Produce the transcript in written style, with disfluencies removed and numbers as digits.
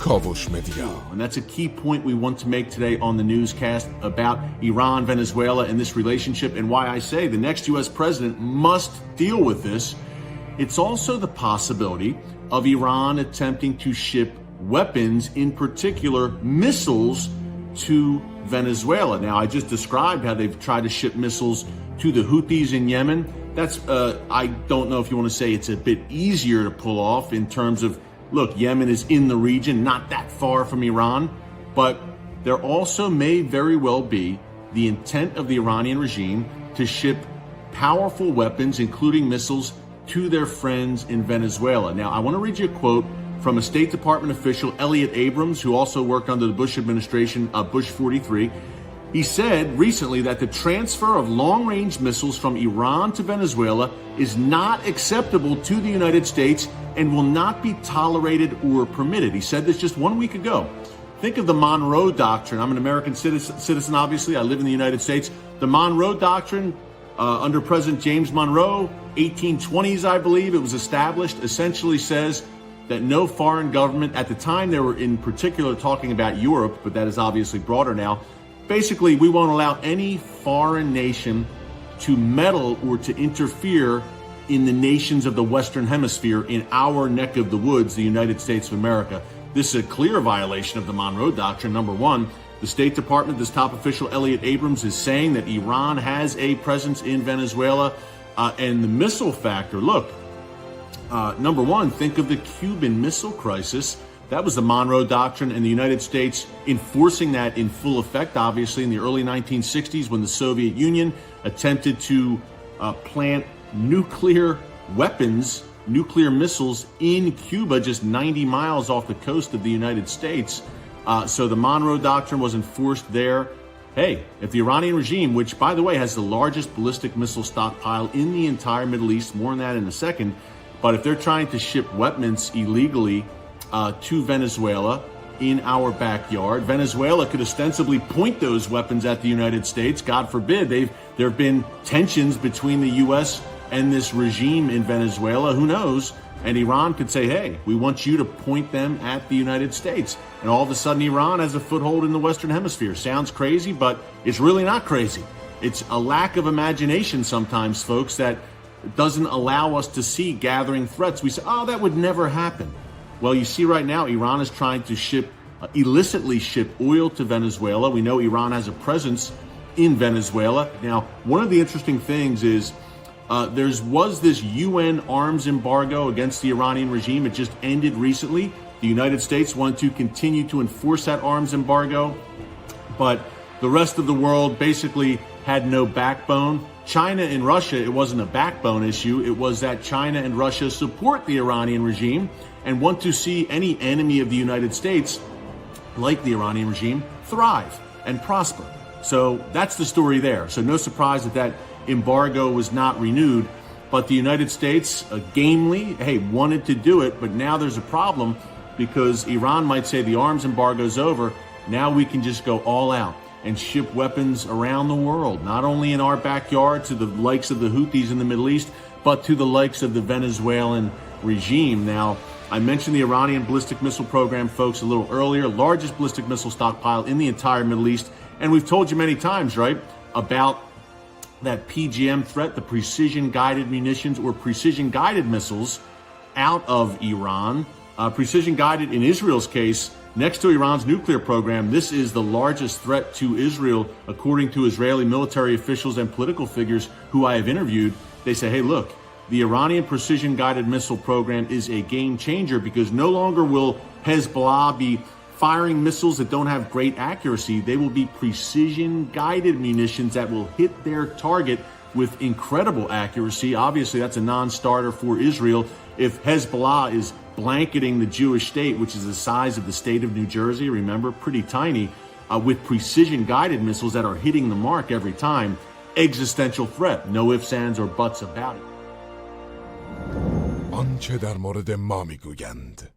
کاوش مدیا. And that's a key point we want to make today on the newscast about Iran, Venezuela, and this relationship, and why I say the next U.S. president must deal with this. It's also the possibility of Iran attempting to ship weapons, in particular missiles, to Venezuela. Now, I just described how they've tried to ship missiles to the Houthis in Yemen. That's, I don't know if you want to say it's a bit easier to pull off in terms of, look, Yemen is in the region, not that far from Iran, but there also may very well be the intent of the Iranian regime to ship powerful weapons, including missiles, to their friends in Venezuela. Now, I want to read you a quote from a State Department official, Elliot Abrams, who also worked under the Bush administration, Bush 43. He said recently that the transfer of long-range missiles from Iran to Venezuela is not acceptable to the United States and will not be tolerated or permitted. He said this just 1 week ago. Think of the Monroe Doctrine. I'm an American citizen, obviously. I live in the United States. The Monroe Doctrine, under President James Monroe, 1820s, I believe, it was established, essentially says that no foreign government, at the time they were in particular talking about Europe, but that is obviously broader now. Basically, we won't allow any foreign nation to meddle or to interfere in the nations of the Western Hemisphere in our neck of the woods, the United States of America. This is a clear violation of the Monroe Doctrine. Number one, the State Department, this top official, Elliot Abrams, is saying that Iran has a presence in Venezuela. And the missile factor, look, number one, think of the Cuban Missile Crisis. That was the Monroe Doctrine, and the United States enforcing that in full effect, obviously, in the early 1960s when the Soviet Union attempted to plant nuclear weapons, nuclear missiles in Cuba, just 90 miles off the coast of the United States. So the Monroe Doctrine was enforced there. Hey, if the Iranian regime, which, by the way, has the largest ballistic missile stockpile in the entire Middle East, more on that in a second, but if they're trying to ship weapons illegally to Venezuela in our backyard, Venezuela could ostensibly point those weapons at the United States. God forbid. There have been tensions between the U.S. and this regime in Venezuela. Who knows? And Iran could say, hey, we want you to point them at the United States. And all of a sudden, Iran has a foothold in the Western Hemisphere. Sounds crazy, but it's really not crazy. It's a lack of imagination sometimes, folks, that doesn't allow us to see gathering threats. We say, oh, that would never happen. Well, you see right now, Iran is trying to illicitly ship oil to Venezuela. We know Iran has a presence in Venezuela. Now, one of the interesting things is there was this UN arms embargo against the Iranian regime. It just ended recently. The United States wanted to continue to enforce that arms embargo, but the rest of the world basically had no backbone. China and Russia, it wasn't a backbone issue. It was that China and Russia support the Iranian regime and want to see any enemy of the United States, like the Iranian regime, thrive and prosper. So that's the story there. So no surprise that embargo was not renewed, but the United States gamely, wanted to do it, but now there's a problem because Iran might say the arms embargo's over. Now we can just go all out and ship weapons around the world, not only in our backyard to the likes of the Houthis in the Middle East, but to the likes of the Venezuelan regime. Now, I mentioned the Iranian ballistic missile program, folks, a little earlier, largest ballistic missile stockpile in the entire Middle East. And we've told you many times, right, about that PGM threat, the precision-guided munitions or precision-guided missiles out of Iran. Precision-guided in Israel's case, next to Iran's nuclear program, this is the largest threat to Israel, according to Israeli military officials and political figures who I have interviewed. They say, hey, look, the Iranian precision-guided missile program is a game changer because no longer will Hezbollah be firing missiles that don't have great accuracy. They will be precision-guided munitions that will hit their target with incredible accuracy. Obviously, that's a non-starter for Israel. If Hezbollah is blanketing the Jewish state, which is the size of the state of New Jersey, remember, pretty tiny, with precision-guided missiles that are hitting the mark every time, existential threat. No ifs, ands, or buts about it. آنچه در مورد ما میگویند